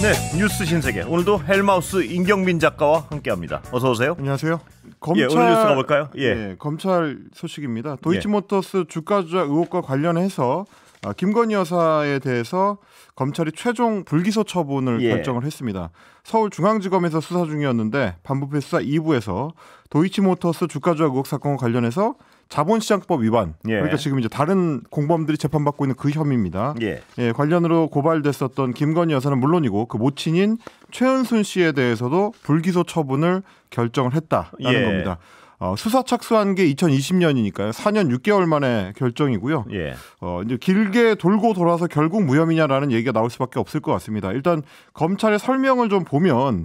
네, 뉴스 신세계. 오늘도 헬마우스 임경민 작가와 함께합니다. 어서 오세요. 안녕하세요. 오늘 뉴스 가볼까요? 검찰 소식입니다. 도이치모터스 주가 조작 의혹과 관련해서 김건희 여사에 대해서 검찰이 최종 불기소 처분을 결정을 했습니다. 서울중앙지검에서 수사 중이었는데 반부패 수사 2부에서 도이치모터스 주가 조작 의혹 사건과 관련해서 자본시장법 위반, 그러니까 지금 이제 다른 공범들이 재판받고 있는 그 혐의입니다. 관련으로 고발됐었던 김건희 여사는 물론이고 그 모친인 최은순 씨에 대해서도 불기소 처분을 결정을 했다라는 겁니다. 수사 착수한 게 2020년이니까요. 4년 6개월 만에 결정이고요. 이제 길게 돌고 돌아서 결국 무혐의냐라는 얘기가 나올 수밖에 없을 것 같습니다. 일단 검찰의 설명을 좀 보면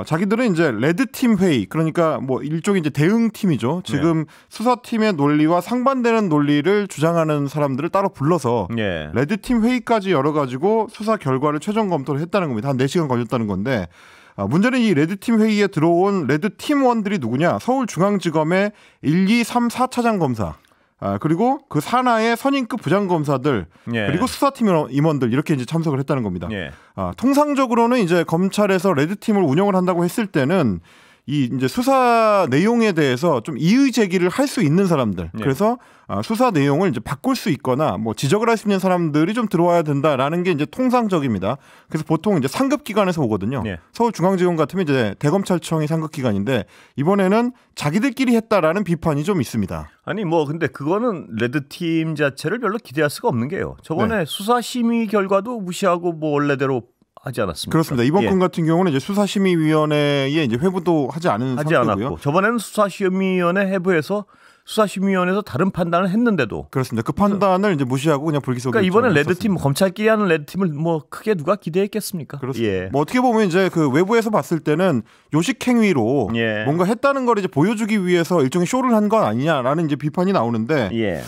자기들은 이제 레드팀 회의, 그러니까 뭐 일종의 이제 대응팀이죠. 지금 수사팀의 논리와 상반되는 논리를 주장하는 사람들을 따로 불러서 레드팀 회의까지 열어가지고 수사 결과를 최종 검토를 했다는 겁니다. 한 4시간 걸렸다는 건데, 문제는 이 레드팀 회의에 들어온 레드팀원들이 누구냐? 서울중앙지검의 1, 2, 3, 4차장 검사, 그리고 그 산하의 선임급 부장검사들, 그리고 수사팀 임원들, 이렇게 이제 참석을 했다는 겁니다. 통상적으로는 이제 검찰에서 레드팀을 운영을 한다고 했을 때는 이 이제 수사 내용에 대해서 좀 이의 제기를 할 수 있는 사람들, 그래서 수사 내용을 이제 바꿀 수 있거나 뭐 지적을 할 수 있는 사람들이 좀 들어와야 된다라는 게 이제 통상적입니다. 그래서 보통 이제 상급 기관에서 오거든요. 서울중앙지검 같으면 이제 대검찰청이 상급 기관인데 이번에는 자기들끼리 했다라는 비판이 좀 있습니다. 아니 뭐 근데 그거는 레드팀 자체를 별로 기대할 수가 없는 게요. 저번에 수사 심의 결과도 무시하고 뭐 원래대로 하지 않았습니까? 그렇습니다. 이번 건 같은 경우는 이제 수사심의위원회에 이제 회부도 하지 상태고요. 않았고 저번에는 수사심의위원회 회부에서 수사심의위원회에서 다른 판단을 했는데도 그렇습니다. 그 판단을 이제 무시하고 그냥 불기소. 그러니까 이번에 레드팀, 검찰끼리 하는 레드팀을 뭐 크게 누가 기대했겠습니까? 그렇습니다. 뭐 어떻게 보면 이제 그 외부에서 봤을 때는 요식행위로 뭔가 했다는 걸 이제 보여주기 위해서 일종의 쇼를 한 건 아니냐라는 이제 비판이 나오는데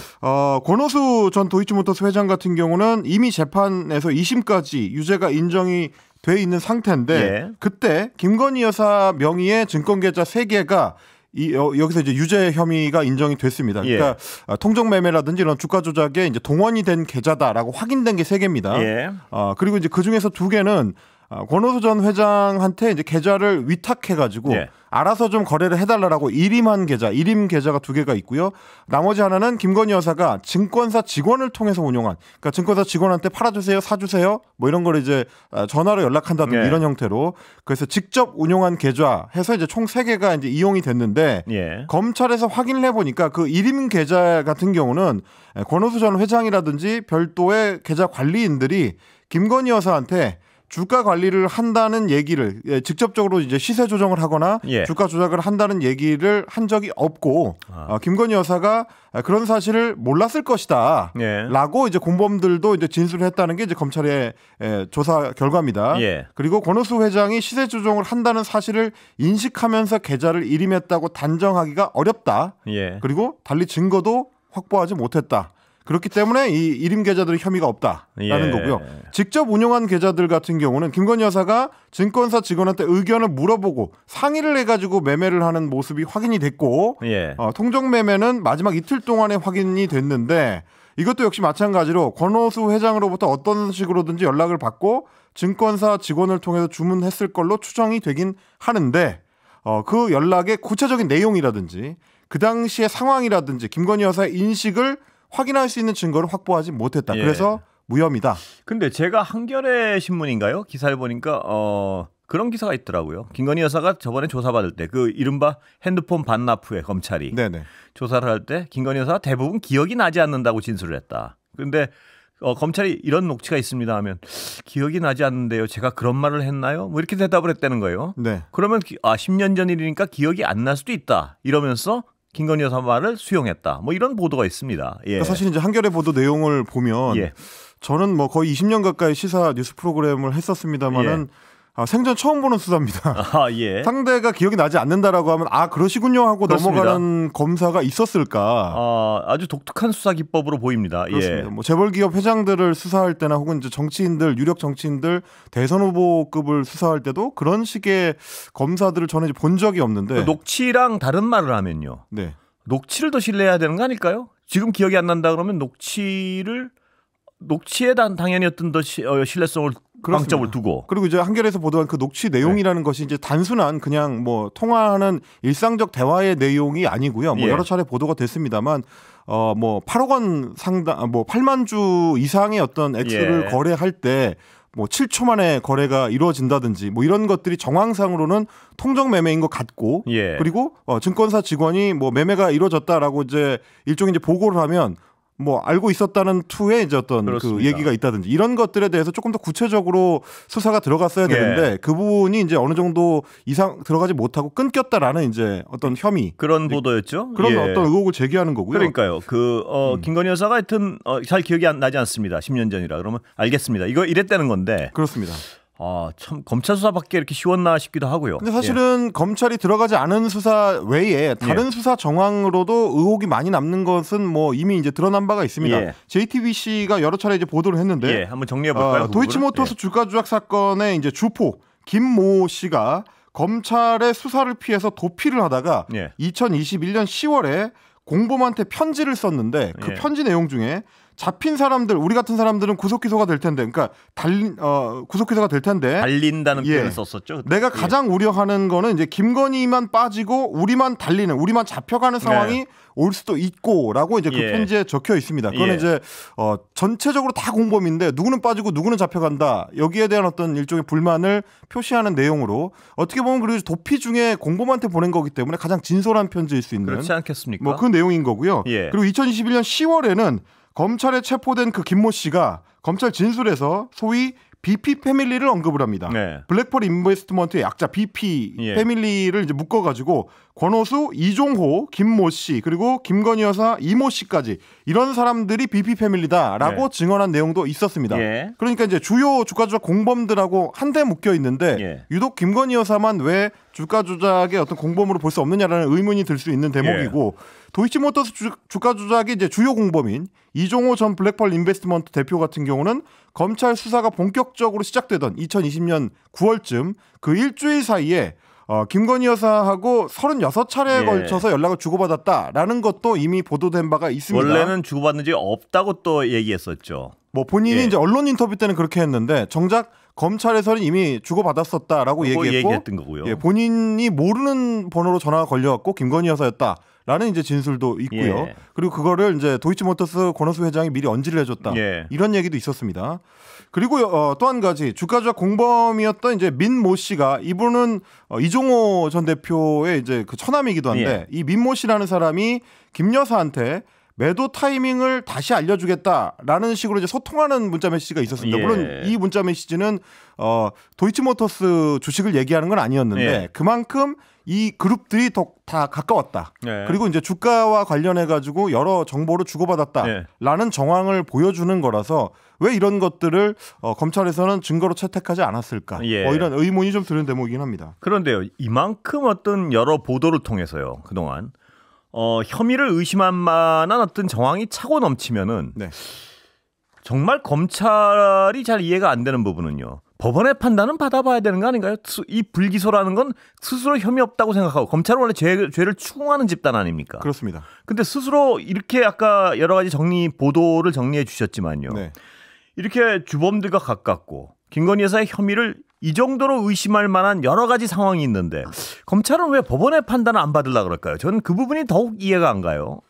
권오수 전 도이치모터스 회장 같은 경우는 이미 재판에서 2심까지 유죄가 인정이 돼 있는 상태인데 그때 김건희 여사 명의의 증권계좌 3개가 여기서 이제 유죄 혐의가 인정이 됐습니다. 그러니까 통정매매라든지 이런 주가 조작에 이제 동원이 된 계좌다라고 확인된 게 3개입니다. 그리고 이제 그 중에서 2개는 권오수 전 회장한테 이제 계좌를 위탁해가지고 알아서 좀 거래를 해달라고 일임 계좌가 2개가 있고요. 나머지 하나는 김건희 여사가 증권사 직원을 통해서 운용한, 그러니까 증권사 직원한테 팔아주세요, 사주세요, 뭐 이런 걸 이제 전화로 연락한다든지 이런 형태로, 그래서 직접 운용한 계좌 해서 이제 총 3개가 이제 이용이 됐는데 검찰에서 확인을 해보니까 그 일임 계좌 같은 경우는 권오수 전 회장이라든지 별도의 계좌 관리인들이 김건희 여사한테 주가 관리를 한다는 얘기를 직접적으로 이제 시세 조정을 하거나 주가 조작을 한다는 얘기를 한 적이 없고 김건희 여사가 그런 사실을 몰랐을 것이다 라고 이제 공범들도 이제 진술을 했다는 게 이제 검찰의 조사 결과입니다. 그리고 권오수 회장이 시세 조정을 한다는 사실을 인식하면서 계좌를 일임했다고 단정하기가 어렵다. 그리고 달리 증거도 확보하지 못했다. 그렇기 때문에 이 일임 계좌들의 혐의가 없다라는 거고요. 직접 운영한 계좌들 같은 경우는 김건희 여사가 증권사 직원한테 의견을 물어보고 상의를 해가지고 매매를 하는 모습이 확인이 됐고 통정 매매는 마지막 이틀 동안에 확인이 됐는데 이것도 역시 마찬가지로 권오수 회장으로부터 어떤 식으로든지 연락을 받고 증권사 직원을 통해서 주문했을 걸로 추정이 되긴 하는데 그 연락의 구체적인 내용이라든지 그 당시의 상황이라든지 김건희 여사의 인식을 확인할 수 있는 증거를 확보하지 못했다. 그래서 무혐의다. 근데 제가 한겨레 신문인가요? 기사를 보니까 그런 기사가 있더라고요. 김건희 여사가 저번에 조사받을 때 그 이른바 핸드폰 반납 후에 검찰이 조사를 할 때 김건희 여사가 대부분 기억이 나지 않는다고 진술을 했다. 그런데 검찰이 이런 녹취가 있습니다 하면 기억이 나지 않는데요. 제가 그런 말을 했나요? 뭐 이렇게 대답을 했다는 거예요. 그러면 10년 전 일이니까 기억이 안 날 수도 있다. 이러면서 김건희 여사 말을 수용했다. 뭐 이런 보도가 있습니다. 그러니까 사실 이제 한겨레 보도 내용을 보면 저는 뭐 거의 20년 가까이 시사 뉴스 프로그램을 했었습니다만은 생전 처음 보는 수사입니다. 상대가 기억이 나지 않는다라고 하면 그러시군요 하고 그렇습니다. 넘어가는 검사가 있었을까? 아주 독특한 수사 기법으로 보입니다. 그렇습니다. 뭐 재벌 기업 회장들을 수사할 때나 혹은 이제 정치인들, 유력 정치인들 대선 후보급을 수사할 때도 그런 식의 검사들을 저는 이제 본 적이 없는데 녹취랑 다른 말을 하면요. 네. 녹취를 더 신뢰해야 되는 거 아닐까요? 지금 기억이 안 난다 그러면 녹취를 녹취에 당연히 어떤 더 신뢰성을 방점을 두고 그리고 이제 한겨레에서 보도한 그 녹취 내용이라는 것이 이제 단순한 그냥 뭐 통화하는 일상적 대화의 내용이 아니고요. 뭐 여러 차례 보도가 됐습니다만 뭐 8억 원 상당 뭐 8만 주 이상의 어떤 액수를 거래할 때 뭐 7초 만에 거래가 이루어진다든지 뭐 이런 것들이 정황상으로는 통정 매매인 것 같고 그리고 증권사 직원이 뭐 매매가 이루어졌다라고 이제 일종의 이제 보고를 하면 뭐 알고 있었다는 투에 이제 어떤 그렇습니다. 그 얘기가 있다든지 이런 것들에 대해서 조금 더 구체적으로 수사가 들어갔어야 되는데 그 부분이 이제 어느 정도 이상 들어가지 못하고 끊겼다라는 이제 어떤 혐의 그런 보도였죠. 그런 어떤 의혹을 제기하는 거고요. 그러니까요. 김건희 여사가 하여튼 잘 기억이 나지 않습니다. 10년 전이라 그러면 알겠습니다. 이거 이랬다는 건데 그렇습니다. 참 검찰 수사밖에 이렇게 쉬웠나 싶기도 하고요. 근데 사실은 검찰이 들어가지 않은 수사 외에 다른 수사 정황으로도 의혹이 많이 남는 것은 뭐 이미 이제 드러난 바가 있습니다. JTBC가 여러 차례 이제 보도를 했는데 한번 정리해 볼까요? 도이치모터스 주가 조작 사건의 이제 주포 김모 씨가 검찰의 수사를 피해서 도피를 하다가 2021년 10월에 공범한테 편지를 썼는데 그 편지 내용 중에 잡힌 사람들 우리 같은 사람들은 구속 기소가 될 텐데 그러니까 구속 기소가 될 텐데 달린다는 표현을 썼었죠. 내가 가장 우려하는 거는 이제 김건희만 빠지고 우리만 잡혀가는 상황이 올 수도 있고라고 이제 그 편지에 적혀 있습니다. 그거는 이제 전체적으로 다 공범인데 누구는 빠지고 누구는 잡혀간다. 여기에 대한 어떤 일종의 불만을 표시하는 내용으로 어떻게 보면 그리고 도피 중에 공범한테 보낸 거기 때문에 가장 진솔한 편지일 수 있는 그렇지 않겠습니까? 뭐 그 내용인 거고요. 그리고 2021년 10월에는 검찰에 체포된 그 김모 씨가 검찰 진술에서 소위 BP 패밀리를 언급을 합니다. 블랙펄 인베스트먼트의 약자 BP 패밀리를 이제 묶어가지고 권오수, 이종호, 김모 씨 그리고 김건희 여사 이모 씨까지 이런 사람들이 BP 패밀리다라고 증언한 내용도 있었습니다. 그러니까 이제 주요 주가 조작 공범들하고 한데 묶여 있는데 유독 김건희 여사만 왜 주가 조작의 어떤 공범으로 볼 수 없느냐라는 의문이 들 수 있는 대목이고 도이치모터스 주가 조작의 이제 주요 공범인 이종호 전 블랙펄 인베스트먼트 대표 같은 경우는 검찰 수사가 본격적으로 시작되던 2020년 9월쯤 그 일주일 사이에 김건희 여사하고 36차례에 걸쳐서 연락을 주고받았다라는 것도 이미 보도된 바가 있습니다. 원래는 주고받는 적이 없다고 또 얘기했었죠. 뭐 본인이 이제 언론 인터뷰 때는 그렇게 했는데 정작 검찰에서는 이미 주고받았었다라고 얘기했던 거고요. 본인이 모르는 번호로 전화가 걸려갖고 김건희 여사였다. 라는 이제 진술도 있고요. 그리고 그거를 이제 도이치모터스 권오수 회장이 미리 언지를 해줬다. 이런 얘기도 있었습니다. 그리고 또 한 가지 주가 조작 공범이었던 이제 민모 씨가 이분은 이종호 전 대표의 이제 그 처남이기도 한데 이 민모 씨라는 사람이 김 여사한테 매도 타이밍을 다시 알려주겠다라는 식으로 이제 소통하는 문자 메시지가 있었습니다. 물론 이 문자 메시지는 도이치모터스 주식을 얘기하는 건 아니었는데 그만큼 이 그룹들이 다 가까웠다. 그리고 이제 주가와 관련해 가지고 여러 정보를 주고받았다라는 정황을 보여주는 거라서 왜 이런 것들을 검찰에서는 증거로 채택하지 않았을까? 이런 의문이 좀 드는 대목이긴 합니다. 그런데요, 이만큼 어떤 여러 보도를 통해서요, 그동안 혐의를 의심할 만한 어떤 정황이 차고 넘치면은 정말 검찰이 잘 이해가 안 되는 부분은요. 법원의 판단은 받아봐야 되는 거 아닌가요? 이 불기소라는 건 스스로 혐의 없다고 생각하고 검찰은 원래 죄를 추궁하는 집단 아닙니까? 그렇습니다. 근데 스스로 이렇게 아까 여러 가지 보도를 정리해 주셨지만요. 이렇게 주범들과 가깝고 김건희 여사의 혐의를 이 정도로 의심할 만한 여러 가지 상황이 있는데 검찰은 왜 법원의 판단을 안 받으려고 그럴까요? 저는 그 부분이 더욱 이해가 안 가요.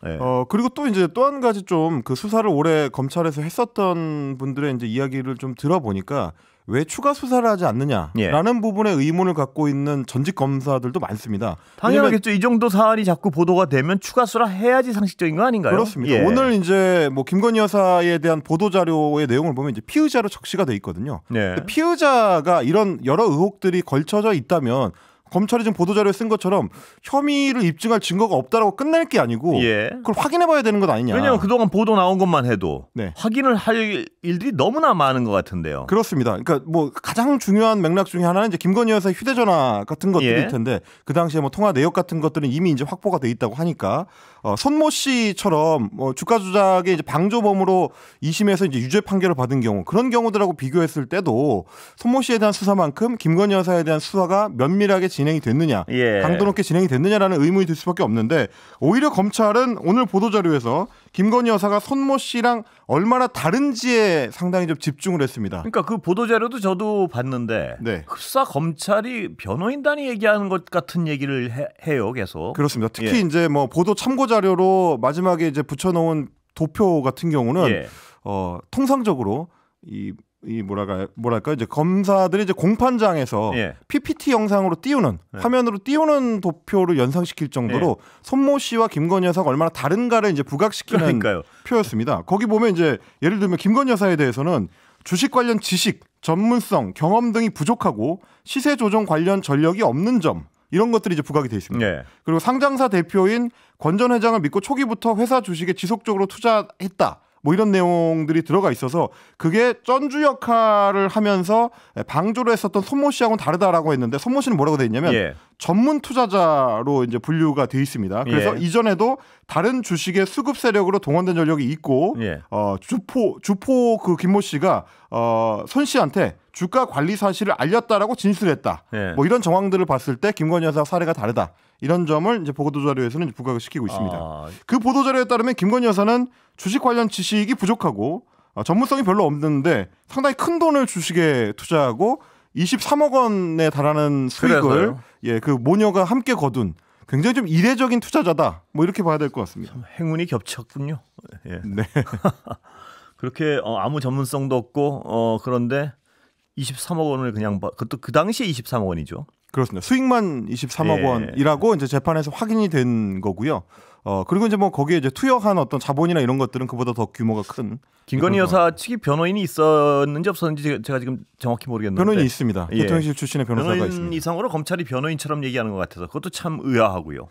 그리고 또 이제 또 한 가지 좀 그 수사를 오래 검찰에서 했었던 분들의 이제 이야기를 좀 들어보니까 왜 추가 수사를 하지 않느냐라는 부분에 의문을 갖고 있는 전직 검사들도 많습니다. 당연하겠죠. 이 정도 사안이 자꾸 보도가 되면 추가 수사를 해야지 상식적인 거 아닌가요? 그렇습니다. 오늘 이제 뭐 김건희 여사에 대한 보도 자료의 내용을 보면 이제 피의자로 적시가 돼 있거든요. 피의자가 이런 여러 의혹들이 걸쳐져 있다면 검찰이 지금 보도자료에 쓴 것처럼 혐의를 입증할 증거가 없다라고 끝낼 게 아니고 그걸 확인해봐야 되는 것 아니냐. 왜냐하면 그동안 보도 나온 것만 해도 확인을 할 일들이 너무나 많은 것 같은데요. 그렇습니다. 그러니까 뭐 가장 중요한 맥락 중에 하나는 이제 김건희 여사의 휴대전화 같은 것들일 텐데 그 당시에 뭐 통화 내역 같은 것들은 이미 이제 확보가 돼 있다고 하니까 손모 씨처럼 뭐 주가 조작의 이제 방조범으로 2심에서 이제 유죄 판결을 받은 경우 그런 경우들하고 비교했을 때도 손모 씨에 대한 수사만큼 김건희 여사에 대한 수사가 면밀하게 진행이 됐느냐, 강도 높게 진행이 됐느냐라는 의문이 들 수밖에 없는데 오히려 검찰은 오늘 보도자료에서 김건희 여사가 손모 씨랑 얼마나 다른지에 상당히 좀 집중을 했습니다. 그러니까 그 보도자료도 저도 봤는데 흡사 검찰이 변호인단이 얘기하는 것 같은 얘기를 해요, 계속. 그렇습니다. 특히 이제 뭐 보도 참고 자료로 마지막에 이제 붙여놓은 도표 같은 경우는 통상적으로 뭐랄까 이제 검사들이 이제 공판장에서 PPT 영상으로 띄우는 화면으로 띄우는 도표를 연상시킬 정도로 손모 씨와 김건희 여사가 얼마나 다른가를 이제 부각시키는 표였습니다. 거기 보면 이제 예를 들면 김건희 여사에 대해서는 주식 관련 지식, 전문성, 경험 등이 부족하고 시세 조정 관련 전력이 없는 점 이런 것들이 이제 부각이 돼 있습니다. 그리고 상장사 대표인 권 전 회장을 믿고 초기부터 회사 주식에 지속적으로 투자했다. 뭐 이런 내용들이 들어가 있어서 그게 쩐주 역할을 하면서 방조를 했었던 손모 씨하고는 다르다라고 했는데 손모 씨는 뭐라고 돼 있냐면 전문 투자자로 이제 분류가 돼 있습니다. 그래서 이전에도 다른 주식의 수급 세력으로 동원된 전력이 있고 주포 그 김모 씨가 손 씨한테 주가 관리 사실을 알렸다라고 진술했다. 뭐 이런 정황들을 봤을 때 김건희 여사 사례가 다르다. 이런 점을 이제 보도자료에서는 부각을 시키고 있습니다. 그 보도자료에 따르면 김건희 여사는 주식 관련 지식이 부족하고 전문성이 별로 없는데 상당히 큰 돈을 주식에 투자하고 23억 원에 달하는 수익을 그 모녀가 함께 거둔 굉장히 좀 이례적인 투자자다. 뭐 이렇게 봐야 될 것 같습니다. 행운이 겹쳤군요. 그렇게 아무 전문성도 없고 그런데 23억 원을 그냥 그것도 그 당시에 23억 원이죠. 그렇습니다. 수익만 23억 원이라고 이제 재판에서 확인이 된 거고요. 그리고 이제 뭐 거기에 이제 투여한 어떤 자본이나 이런 것들은 그보다 더 규모가 큰. 김건희 여사 측이 변호인이 있었는지 없었는지 제가 지금 정확히 모르겠는데. 변호인이 있습니다. 대통령실 출신의 변호사가 있습니다. 변호인 이상으로 검찰이 변호인처럼 얘기하는 것 같아서 그것도 참 의아하고요.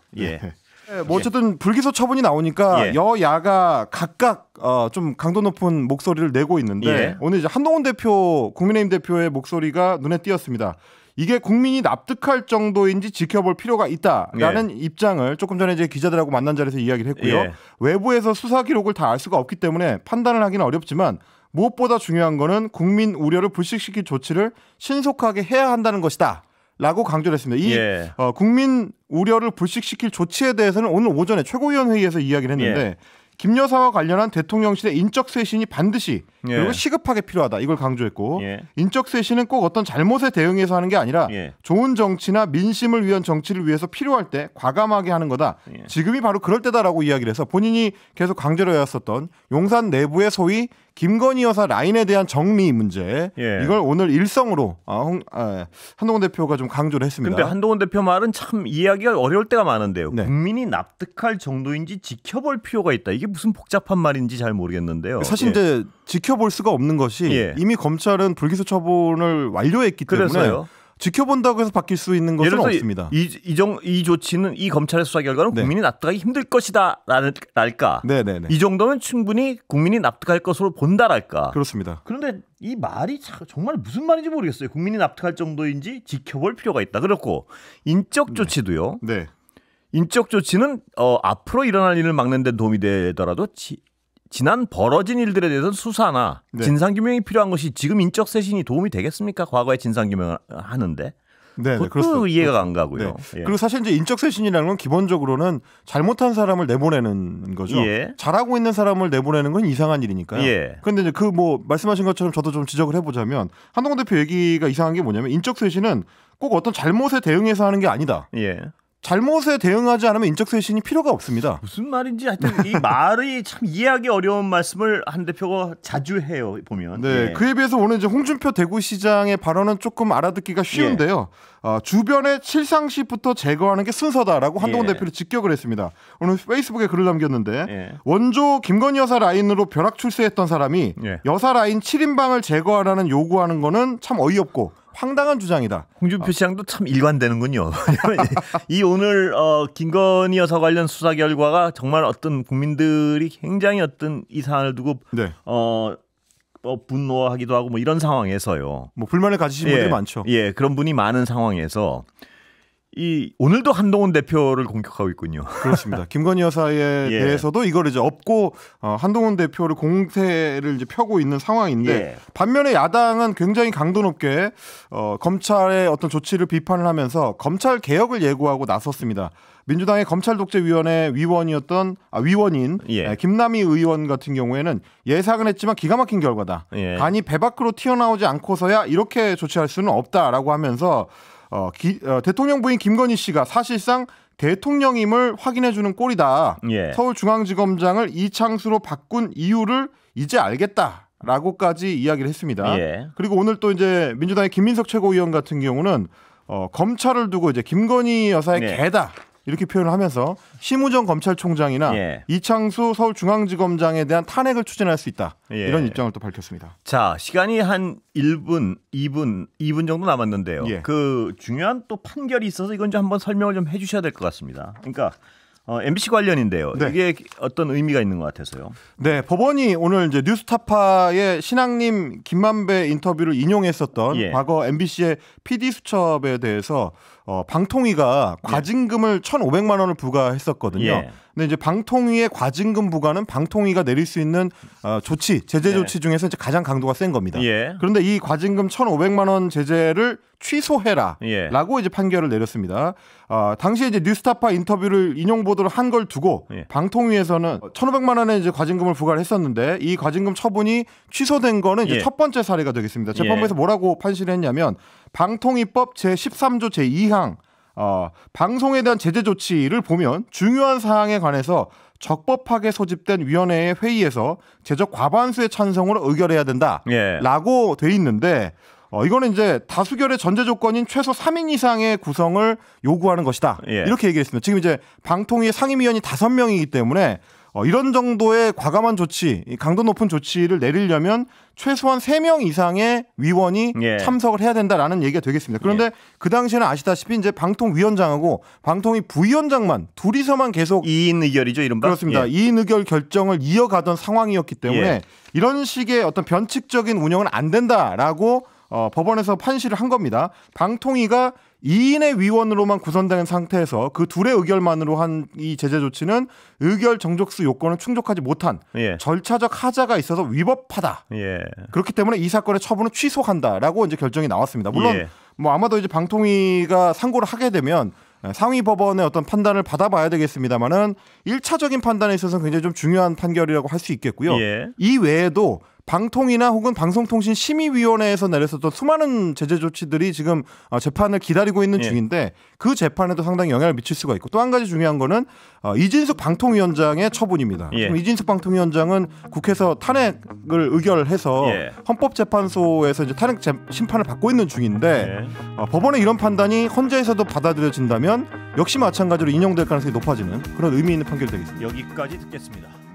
뭐 어쨌든 불기소 처분이 나오니까 여야가 각각 좀 강도 높은 목소리를 내고 있는데 오늘 이제 한동훈 대표, 국민의힘 대표의 목소리가 눈에 띄었습니다. 이게 국민이 납득할 정도인지 지켜볼 필요가 있다라는 입장을 조금 전에 이제 기자들하고 만난 자리에서 이야기를 했고요. 외부에서 수사 기록을 다 알 수가 없기 때문에 판단을 하기는 어렵지만 무엇보다 중요한 거는 국민 우려를 불식시킬 조치를 신속하게 해야 한다는 것이다. 라고 강조를 했습니다. 이 국민 우려를 불식시킬 조치에 대해서는 오늘 오전에 최고위원회의에서 이야기를 했는데 김 여사와 관련한 대통령실의 인적 쇄신이 반드시 그리고 시급하게 필요하다. 이걸 강조했고 인적 쇄신은 꼭 어떤 잘못에 대응해서 하는 게 아니라 좋은 정치나 민심을 위한 정치를 위해서 필요할 때 과감하게 하는 거다. 지금이 바로 그럴 때다라고 이야기를 해서 본인이 계속 강조를 해왔었던 용산 내부의 소위 김건희 여사 라인에 대한 정리 문제 이걸 오늘 일성으로 한동훈 대표가 좀 강조를 했습니다. 그런데 한동훈 대표 말은 참 이해하기가 어려울 때가 많은데요. 국민이 납득할 정도인지 지켜볼 필요가 있다. 이게 무슨 복잡한 말인지 잘 모르겠는데요. 사실 이제 지켜볼 수가 없는 것이 이미 검찰은 불기소 처분을 완료했기 때문에 지켜본다고 해서 바뀔 수 있는 것은 없습니다. 이 조치는 이 검찰의 수사 결과는 국민이 납득하기 힘들 것이다랄까. 이 정도는 충분히 국민이 납득할 것으로 본다랄까. 그렇습니다. 그런데 이 말이 정말 무슨 말인지 모르겠어요. 국민이 납득할 정도인지 지켜볼 필요가 있다. 그렇고 인적 조치도요. 인적 조치는 앞으로 일어날 일을 막는 데 도움이 되더라도 지난 벌어진 일들에 대해서는 수사나 진상규명이 필요한 것이 지금 인적 쇄신이 도움이 되겠습니까? 과거에 진상규명을 하는데. 그것도 이해가 안 가고요. 그리고 사실 이제 인적 쇄신이라는 건 기본적으로는 잘못한 사람을 내보내는 거죠. 잘하고 있는 사람을 내보내는 건 이상한 일이니까요. 그런데 이제 그 뭐 말씀하신 것처럼 저도 좀 지적을 해보자면 한동훈 대표 얘기가 이상한 게 뭐냐면 인적 쇄신은 꼭 어떤 잘못에 대응해서 하는 게 아니다. 잘못에 대응하지 않으면 인적 쇄신이 필요가 없습니다. 무슨 말인지 하여튼 이 말이 참 이해하기 어려운 말씀을 한 대표가 자주 해요. 보면. 그에 비해서 오늘 이제 홍준표 대구시장의 발언은 조금 알아듣기가 쉬운데요. 주변의 실상시부터 제거하는 게 순서다라고 한동훈 대표를 직격을 했습니다. 오늘 페이스북에 글을 남겼는데 원조 김건희 여사 라인으로 벼락 출세했던 사람이 여사 라인 7인방을 제거하라는 요구하는 거는 참 어이없고 황당한 주장이다. 홍준표 시장도 참 일관되는군요. 이 오늘 김건희 여사 관련 수사 결과가 정말 어떤 국민들이 굉장히 어떤 이 사안을 두고 분노하기도 하고 뭐 이런 상황에서요. 뭐 불만을 가지신 분들이 많죠. 그런 분이 많은 상황에서 오늘도 한동훈 대표를 공격하고 있군요. 그렇습니다. 김건희 여사에 예. 대해서도 이걸 이제 업고 한동훈 대표를 공세를 이제 펴고 있는 상황인데 예. 반면에 야당은 굉장히 강도 높게 검찰의 어떤 조치를 비판을 하면서 검찰 개혁을 예고하고 나섰습니다. 민주당의 검찰독재위원회 위원인 예. 김남희 의원 같은 경우에는 예상은 했지만 기가 막힌 결과다. 예. 간이 배 밖으로 튀어나오지 않고서야 이렇게 조치할 수는 없다라고 하면서 대통령 부인 김건희 씨가 사실상 대통령임을 확인해주는 꼴이다. 예. 서울중앙지검장을 이창수로 바꾼 이유를 이제 알겠다라고까지 이야기를 했습니다. 예. 그리고 오늘 또 이제 민주당의 김민석 최고위원 같은 경우는 검찰을 두고 이제 김건희 여사의 예. 개다. 이렇게 표현을 하면서 심우정 검찰총장이나 예. 이창수 서울중앙지검장에 대한 탄핵을 추진할 수 있다. 예. 이런 입장을 또 밝혔습니다. 자, 시간이 한 2분 정도 남았는데요. 예. 그 중요한 또 판결이 있어서 이건 좀 한번 설명을 좀 해주셔야 될 것 같습니다. 그러니까 MBC 관련인데요. 네. 이게 어떤 의미가 있는 것 같아서요. 네, 법원이 오늘 이제 뉴스타파의 신앙님 김만배 인터뷰를 인용했었던 예. 과거 MBC의 PD 수첩에 대해서 방통위가 과징금을 1,500만 원을 부과했었거든요. 예. 근데 이제 방통위의 과징금 부과는 방통위가 내릴 수 있는 제재 조치 중에서 이제 가장 강도가 센 겁니다. 예. 그런데 이 과징금 1,500만 원 제재를 취소해라라고 예. 이제 판결을 내렸습니다. 당시에 이제 뉴스타파 인터뷰를 인용 보도를 한 걸 두고 예. 방통위에서는 1,500만 원의 이제 과징금을 부과를 했었는데 이 과징금 처분이 취소된 거는 이제 예. 첫 번째 사례가 되겠습니다. 재판부에서 뭐라고 판시를 했냐면 방통위법 제13조 제2항 방송에 대한 제재 조치를 보면 중요한 사항에 관해서 적법하게 소집된 위원회의 회의에서 제적 과반수의 찬성으로 의결해야 된다라고 돼 있는데 이거는 이제 다수결의 전제 조건인 최소 3인 이상의 구성을 요구하는 것이다. 예. 이렇게 얘기했습니다. 지금 이제 방통위의 상임위원이 5명이기 때문에 이런 정도의 과감한 조치, 강도 높은 조치를 내리려면 최소한 3명 이상의 위원이 예. 참석을 해야 된다라는 얘기가 되겠습니다. 그런데 예. 그 당시에는 아시다시피 이제 방통위원장하고 방통위 부위원장만 둘이서만 계속 2인 의결이죠, 이른바. 그렇습니다. 예. 2인 의결 결정을 이어가던 상황이었기 때문에 예. 이런 식의 어떤 변칙적인 운영은 안 된다라고 법원에서 판시를 한 겁니다. 방통위가 2인의 위원으로만 구성된 상태에서 그 둘의 의결만으로 한 이 제재 조치는 의결 정족수 요건을 충족하지 못한 예. 절차적 하자가 있어서 위법하다. 예. 그렇기 때문에 이 사건의 처분을 취소한다라고 이제 결정이 나왔습니다. 물론 예. 아마도 이제 방통위가 상고를 하게 되면 상위 법원의 어떤 판단을 받아봐야 되겠습니다만은 1차적인 판단에 있어서 굉장히 좀 중요한 판결이라고 할 수 있겠고요. 예. 이 외에도 방통위나 혹은 방송통신심의위원회에서 내렸었던 수많은 제재 조치들이 지금 재판을 기다리고 있는 중인데 그 재판에도 상당히 영향을 미칠 수가 있고 또 한 가지 중요한 거는 이진숙 방통위원장의 처분입니다. 지금 이진숙 방통위원장은 국회에서 탄핵을 의결해서 헌법재판소에서 이제 탄핵 심판을 받고 있는 중인데 법원의 이런 판단이 헌재에서도 받아들여진다면 역시 마찬가지로 인용될 가능성이 높아지는 그런 의미 있는 판결이 되겠습니다. 여기까지 듣겠습니다.